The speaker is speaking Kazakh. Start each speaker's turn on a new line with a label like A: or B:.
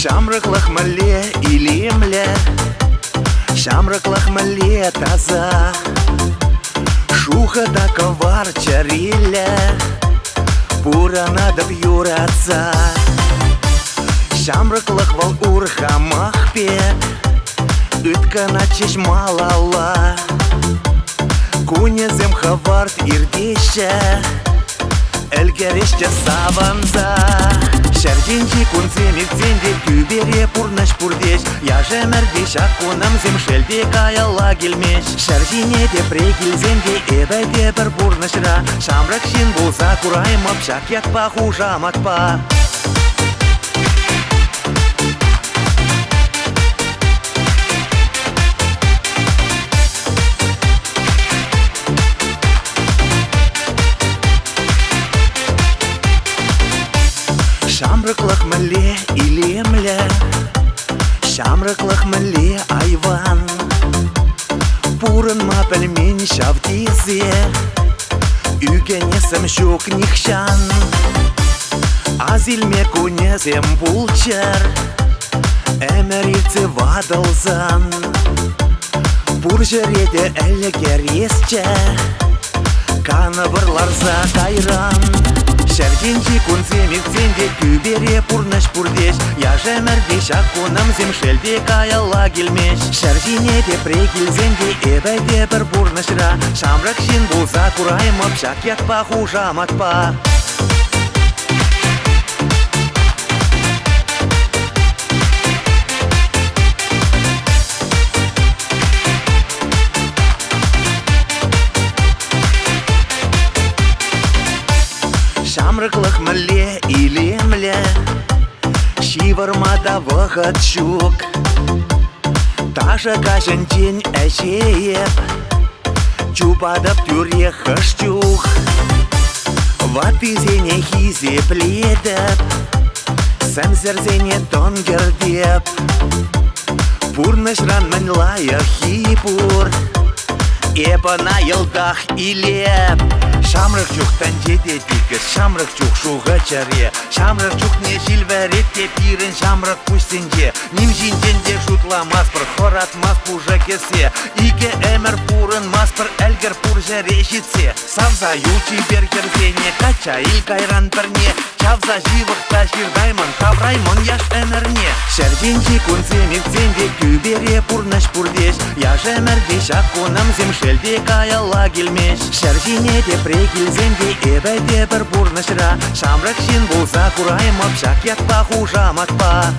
A: Шамрыклах мале илемле, шамрыклах мале таза, шуха да ковар чариле, пура надо бьюраца. Шамрыклах вал урха махпек, ütkä начеш малала, кунезем хаварт ирдеше, элгереште саванза. Шәрденчи кунзем икзенде күбере пурнаш пурдеш, яже мәрдеш акунам земшелде каяла келмеш. Шәрдене де прекилзенде эбәйде бір пурнашра, шамрак шин болса кураймап шак ятпа хужаматпа. Шамрыклах мале илемле, шамрыклах мале айван, пурын ма пельмень шавтизе, үгенесем шук нихшан, азилме кунезем пулчар, эмерилце вадалзан, пуржереде элгересче, канабырларза кайран. Шәрденчи кунзем икзенде күбере пурнаш пурдеш, яже мәрдеш акунам земшелде каяла келмеш. Шәрдене де прекилзенде эбәйде бір пурнашра, шамрак шин болса кураймап шак ятпа хужаматпа. Шамрыклах мале илемле, шивармада вахатчук, таша кажен день әшееп, чупадап тюре хаштух, ватызене хизепледеп, сәмзерзене тонгердеп, пурнашран мен лая хипур, эпана елдах илеп. Шамрык чух танжеде тикес, шамрык чух шуға чаре, шамрык чух не шилверетте пирен шамрык пустенде, ним жинженде шутла маспыр, хорат мас пужа кесе, ике эмер пурын маспыр, әлгер пуржа решитсе, савза юлчи беркерзене, кача ил кайран перне, чавза живықта ширдаймын, тавраймын яш эмерне. Шәрденчи кунзем икзенде күбере пурнаш пурдеш, яже мәрдеш акунам земшелде каяла келмеш. Шәрдене де прекилзенде эбәйде бір пурнашра, шамрак шин болса кураймап шак ятпа хужаматпа.